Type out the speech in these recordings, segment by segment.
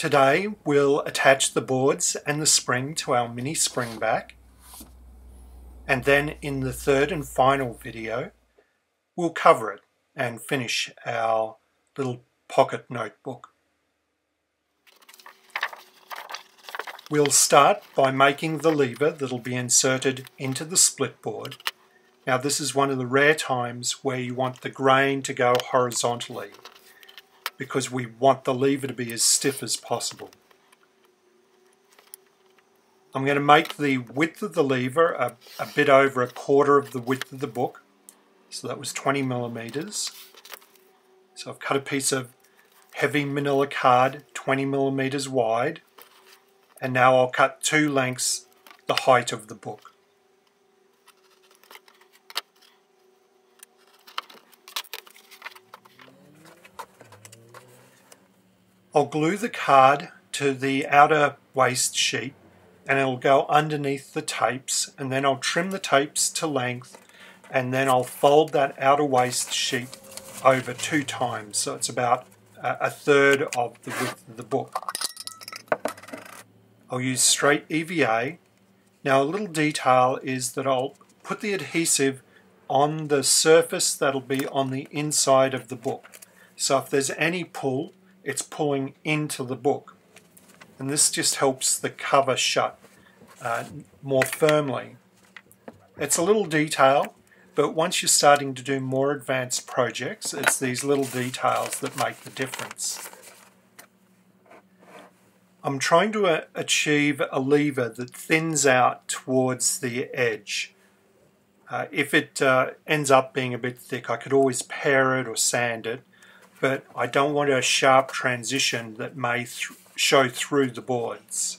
Today we'll attach the boards and the spring to our mini spring back, and then in the third and final video we'll cover it and finish our little pocket notebook. We'll start by making the lever that'll be inserted into the split board. Now this is one of the rare times where you want the grain to go horizontally, because we want the lever to be as stiff as possible. I'm going to make the width of the lever a bit over 1/4 of the width of the book. So that was 20 millimeters. So I've cut a piece of heavy manila card 20 millimeters wide, and now I'll cut 2 lengths the height of the book. I'll glue the card to the outer waste sheet and it'll go underneath the tapes, and then I'll trim the tapes to length, and then I'll fold that outer waste sheet over 2 times, so it's about 1/3 of the width of the book. I'll use straight EVA. Now a little detail is that I'll put the adhesive on the surface that'll be on the inside of the book. So if there's any pull, it's pulling into the book. And this just helps the cover shut more firmly. It's a little detail, but once you're starting to do more advanced projects, it's these little details that make the difference. I'm trying to achieve a lever that thins out towards the edge. If it ends up being a bit thick, I could always pare it or sand it, but I don't want a sharp transition that may show through the boards.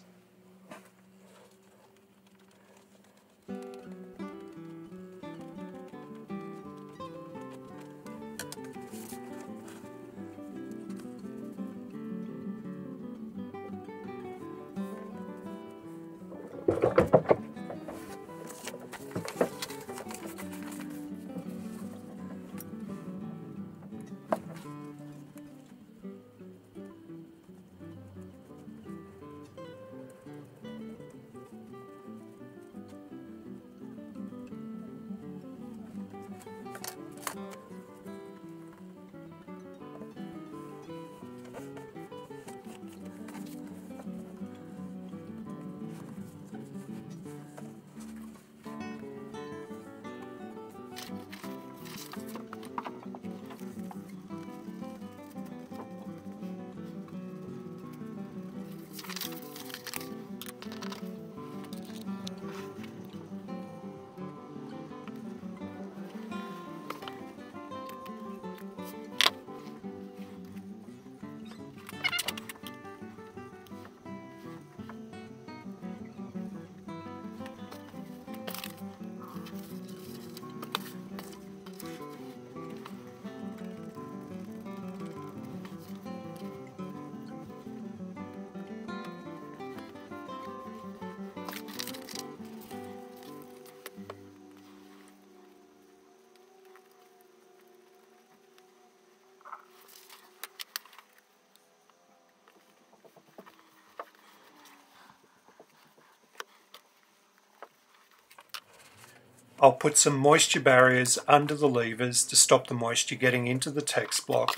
I'll put some moisture barriers under the levers to stop the moisture getting into the text block,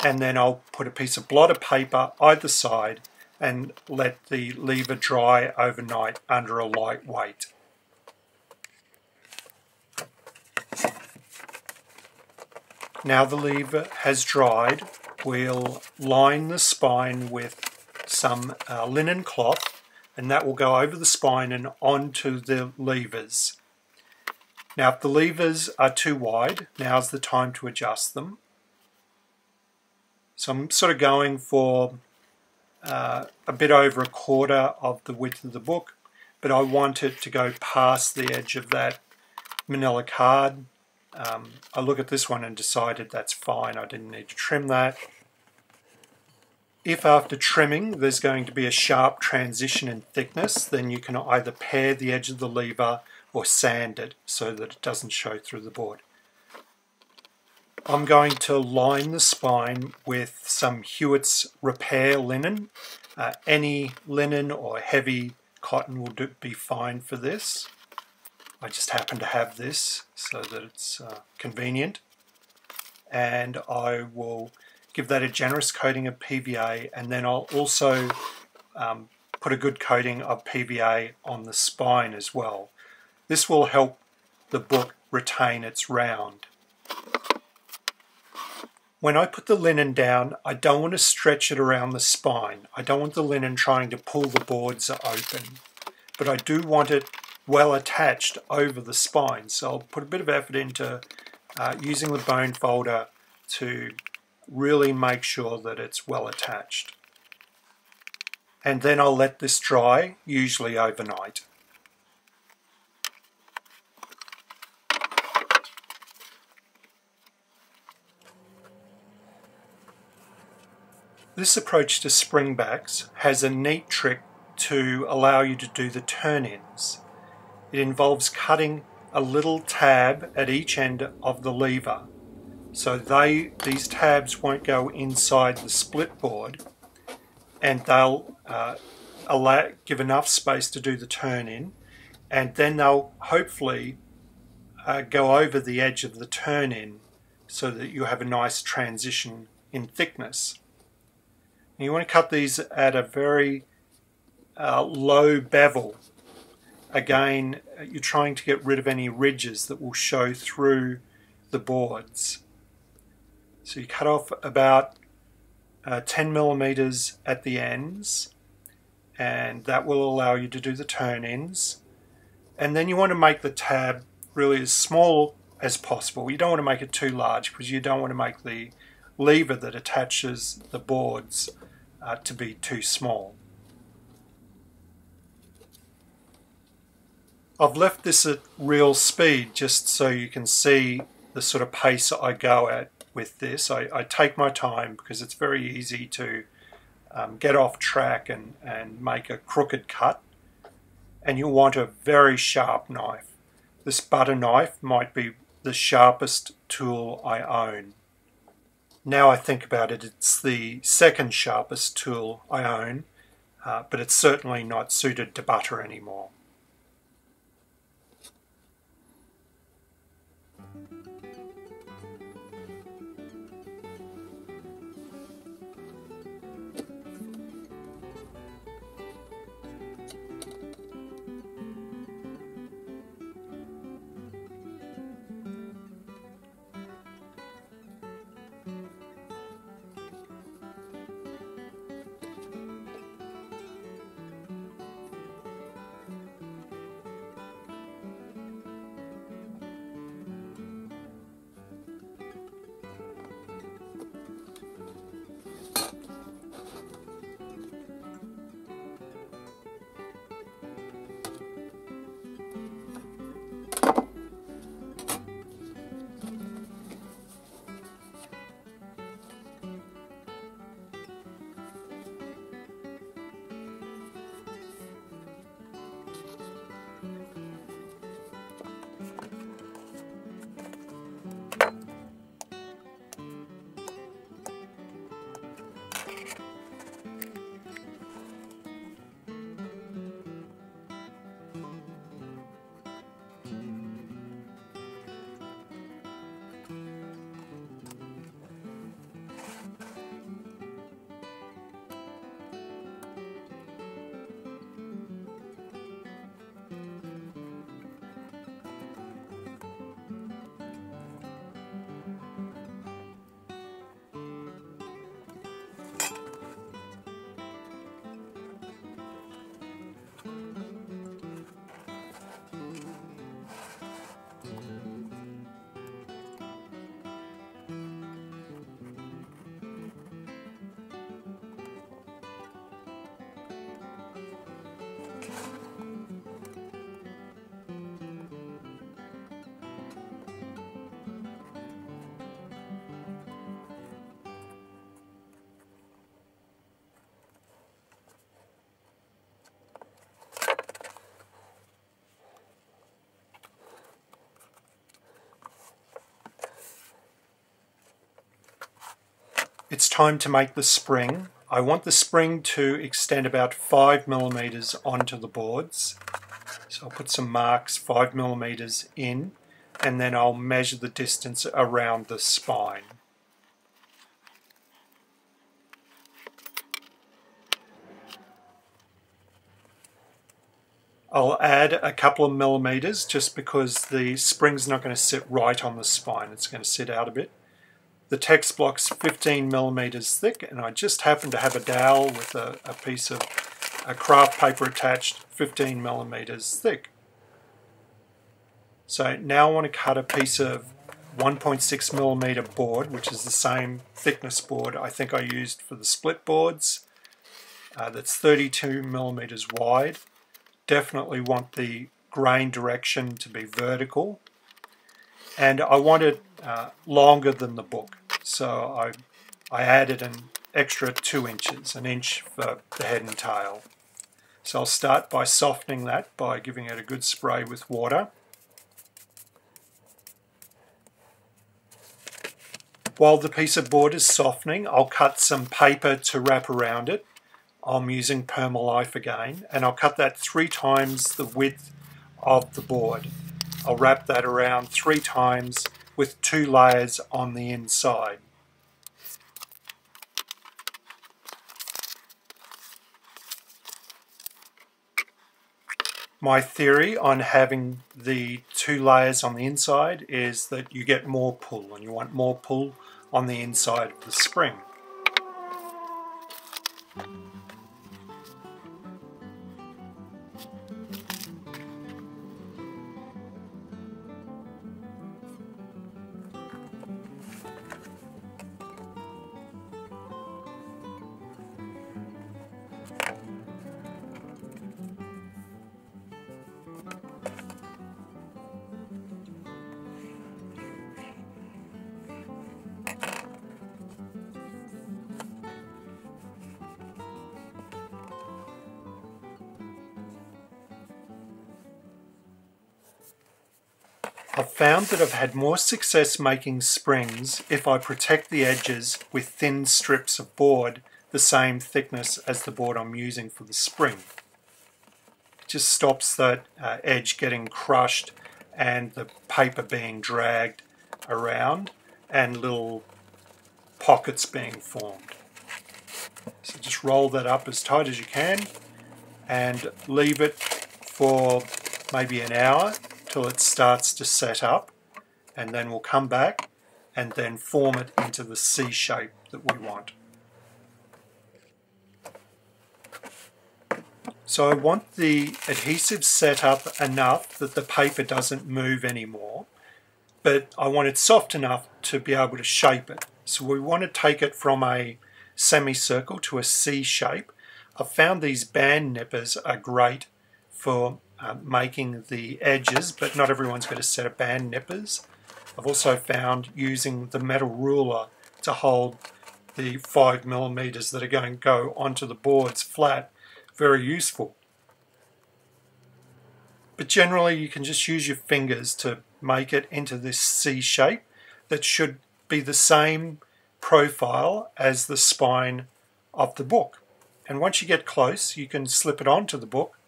and then I'll put a piece of blotter paper either side and let the lever dry overnight under a light weight. Now the lever has dried, we'll line the spine with some linen cloth, and that will go over the spine and onto the levers. Now if the levers are too wide, now's the time to adjust them. So I'm sort of going for a bit over 1/4 of the width of the book, but I want it to go past the edge of that manila card. I look at this one and decided that's fine, I didn't need to trim that. If after trimming there's going to be a sharp transition in thickness, then you can either pare the edge of the lever or sand it so that it doesn't show through the board. I'm going to line the spine with some Hewitt's repair linen. Any linen or heavy cotton will be fine for this. I just happen to have this so that it's convenient. And I will give that a generous coating of PVA, and then I'll also put a good coating of PVA on the spine as well. This will help the book retain its round. When I put the linen down, I don't want to stretch it around the spine. I don't want the linen trying to pull the boards open, but I do want it well attached over the spine. So I'll put a bit of effort into using the bone folder to really make sure that it's well attached. And then I'll let this dry, usually overnight. This approach to springbacks has a neat trick to allow you to do the turn-ins. It involves cutting a little tab at each end of the lever. So these tabs won't go inside the split board, and they'll give enough space to do the turn-in, and then they'll hopefully go over the edge of the turn-in so that you have a nice transition in thickness. And you want to cut these at a very low bevel. Again, you're trying to get rid of any ridges that will show through the boards. So you cut off about 10 millimeters at the ends, and that will allow you to do the turn-ins. And then you want to make the tab really as small as possible. You don't want to make it too large because you don't want to make the lever that attaches the boards to be too small. I've left this at real speed just so you can see the sort of pace I go at with this. I take my time because it's very easy to get off track and make a crooked cut, and you'll want a very sharp knife. This butter knife might be the sharpest tool I own. Now I think about it, it's the second sharpest tool I own, but it's certainly not suited to butter anymore. It's time to make the spring. I want the spring to extend about 5 millimeters onto the boards. So I'll put some marks 5 millimeters in, and then I'll measure the distance around the spine. I'll add a couple of millimeters just because the spring's not going to sit right on the spine. It's going to sit out a bit. The text block's 15 millimeters thick, and I just happen to have a dowel with a piece of craft paper attached 15 millimeters thick. So now I want to cut a piece of 1.6 millimeter board, which is the same thickness board I think I used for the split boards. That's 32 millimeters wide. Definitely want the grain direction to be vertical, and I want it longer than the book, so I added an extra 2 inches, an inch for the head and tail. So I'll start by softening that by giving it a good spray with water. While the piece of board is softening, I'll cut some paper to wrap around it. I'm using Permalife again, and I'll cut that 3 times the width of the board. I'll wrap that around 3 times with 2 layers on the inside. My theory on having the 2 layers on the inside is that you get more pull, and you want more pull on the inside of the spring. I've found that I've had more success making springs if I protect the edges with thin strips of board the same thickness as the board I'm using for the spring. It just stops that edge getting crushed and the paper being dragged around and little pockets being formed. So just roll that up as tight as you can and leave it for maybe an hour till it starts to set up, and then we'll come back and then form it into the C shape that we want. So I want the adhesive set up enough that the paper doesn't move anymore, but I want it soft enough to be able to shape it. So we want to take it from a semicircle to a C shape. I've found these band nippers are great for making the edges, but not everyone's got a set of band nippers. I've also found using the metal ruler to hold the 5 millimeters that are going to go onto the boards flat very useful. But generally you can just use your fingers to make it into this C shape that should be the same profile as the spine of the book. And once you get close, you can slip it onto the book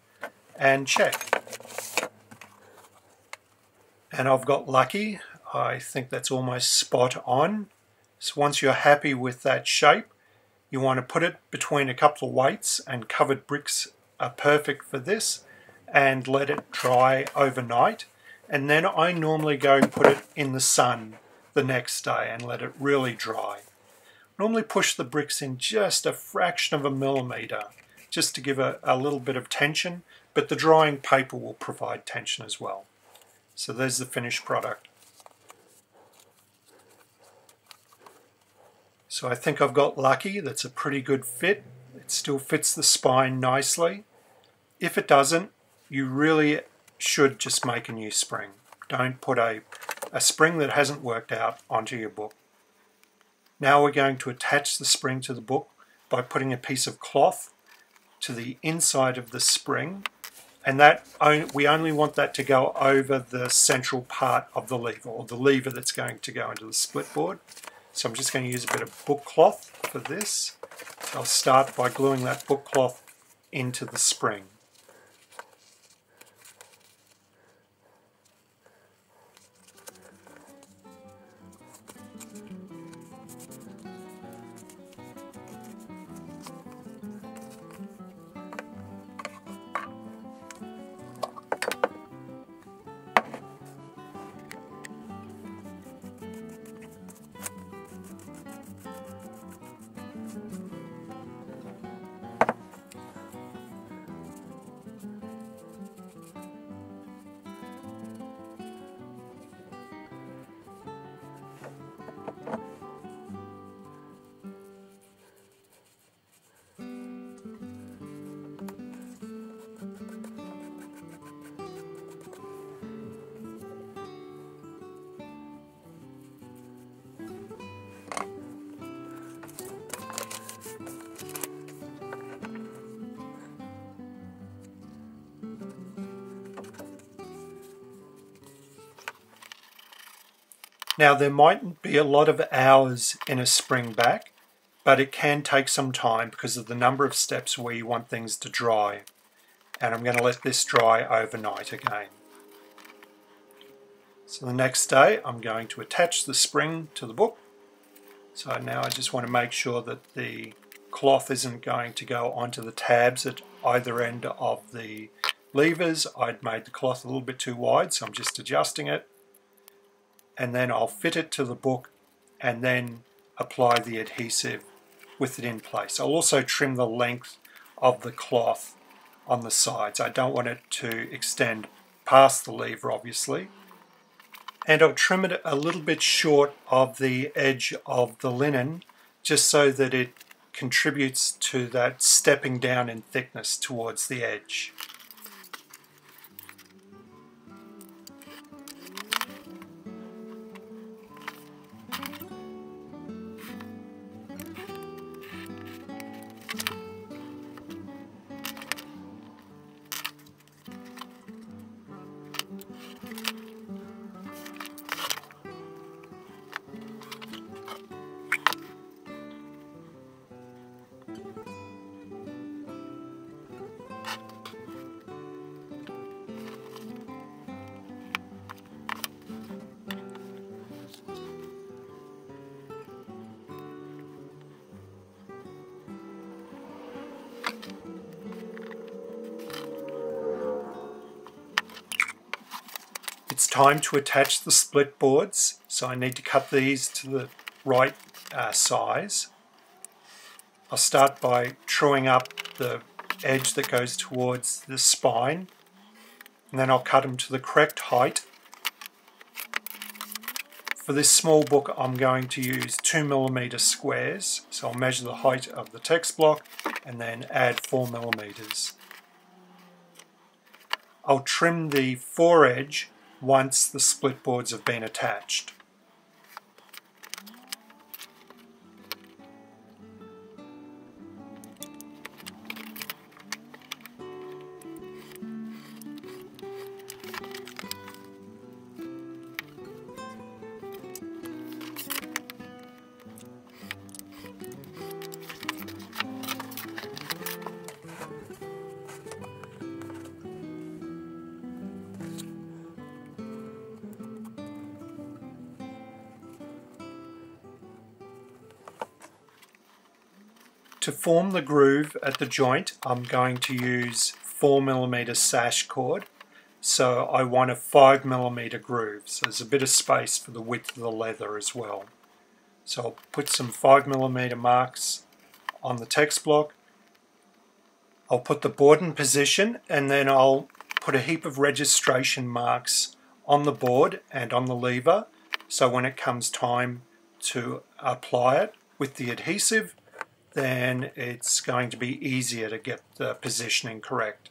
and check. And I've got lucky. I think that's almost spot on. So once you're happy with that shape, you want to put it between a couple of weights, and covered bricks are perfect for this, and let it dry overnight. And then I normally go put it in the sun the next day and let it really dry. Normally push the bricks in just a fraction of a millimeter just to give a little bit of tension, but the drying paper will provide tension as well. So there's the finished product. So I think I've got lucky. That's a pretty good fit. It still fits the spine nicely. If it doesn't, you really should just make a new spring. Don't put a spring that hasn't worked out onto your book. Now we're going to attach the spring to the book by putting a piece of cloth to the inside of the spring, and that we only want that to go over the central part of the lever, or the lever that's going to go into the split board. So I'm just going to use a bit of book cloth for this So I'll start by gluing that book cloth into the spring. Now there mightn't be a lot of hours in a spring back, but it can take some time because of the number of steps where you want things to dry. And I'm going to let this dry overnight again. So the next day I'm going to attach the spring to the book. So now I just want to make sure that the cloth isn't going to go onto the tabs at either end of the levers. I'd made the cloth a little bit too wide, so I'm just adjusting it. And then I'll fit it to the book and then apply the adhesive with it in place. I'll also trim the length of the cloth on the sides. I don't want it to extend past the lever, obviously. And I'll trim it a little bit short of the edge of the linen just so that it contributes to that stepping down in thickness towards the edge. It's time to attach the split boards, so I need to cut these to the right size. I'll start by truing up the edge that goes towards the spine, and then I'll cut them to the correct height. For this small book I'm going to use 2mm squares, so I'll measure the height of the text block and then add 4mm. I'll trim the foredge once the split boards have been attached. To form the groove at the joint, I'm going to use 4mm sash cord. So I want a 5mm groove, so there's a bit of space for the width of the leather as well. So I'll put some 5mm marks on the text block. I'll put the board in position and then I'll put a heap of registration marks on the board and on the lever, so when it comes time to apply it with the adhesive, then it's going to be easier to get the positioning correct.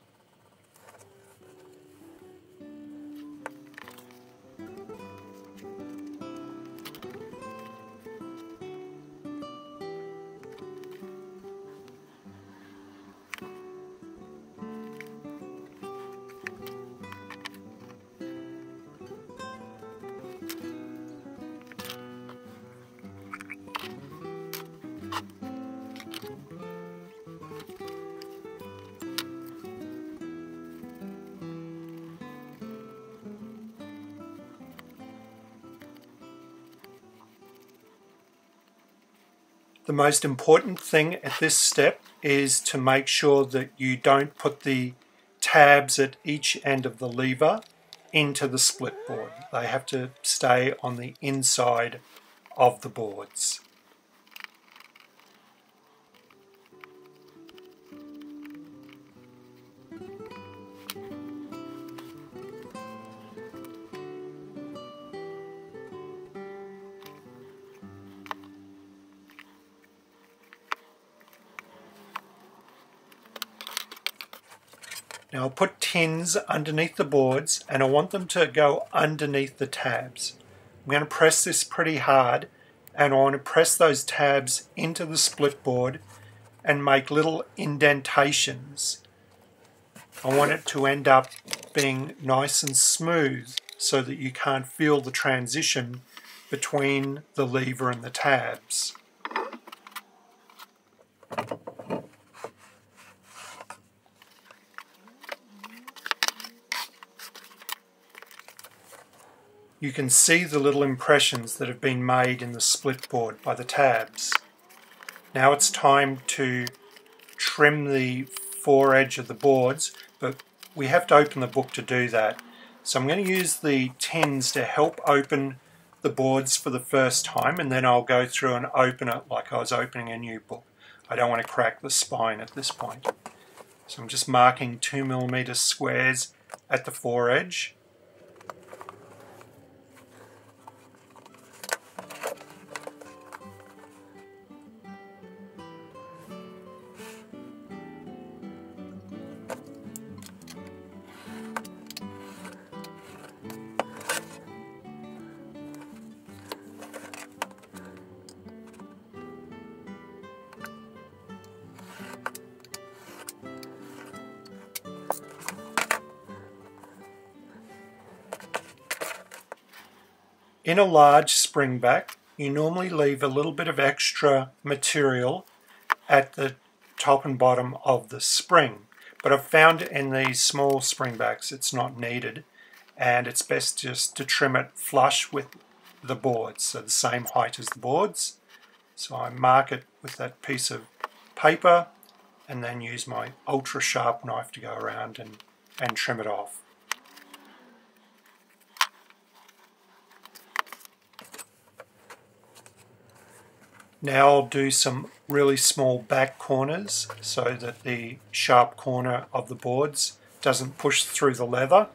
The most important thing at this step is to make sure that you don't put the tabs at each end of the lever into the split board. They have to stay on the inside of the boards. Now I'll put tins underneath the boards and I want them to go underneath the tabs. I'm going to press this pretty hard and I want to press those tabs into the split board and make little indentations. I want it to end up being nice and smooth so that you can't feel the transition between the lever and the tabs. You can see the little impressions that have been made in the split board by the tabs. Now it's time to trim the foredge of the boards, but we have to open the book to do that. So I'm going to use the tins to help open the boards for the first time, and then I'll go through and open it like I was opening a new book. I don't want to crack the spine at this point. So I'm just marking 2mm squares at the foredge. In a large springback, you normally leave a little bit of extra material at the top and bottom of the spring. But I've found in these small springbacks it's not needed, and it's best just to trim it flush with the boards, so the same height as the boards. So I mark it with that piece of paper and then use my ultra sharp knife to go around and trim it off. Now I'll do some really small back corners so that the sharp corner of the boards doesn't push through the leather.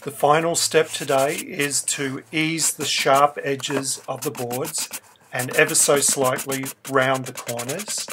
The final step today is to ease the sharp edges of the boards and ever so slightly round the corners.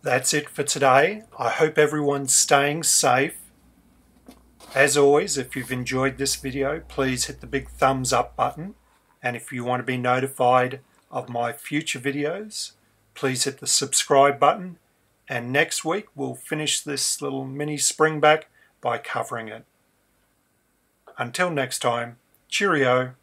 That's it for today. I hope everyone's staying safe. As always, if you've enjoyed this video, please hit the big thumbs up button. And if you want to be notified of my future videos, please hit the subscribe button. And next week, we'll finish this little mini springback by covering it. Until next time, cheerio.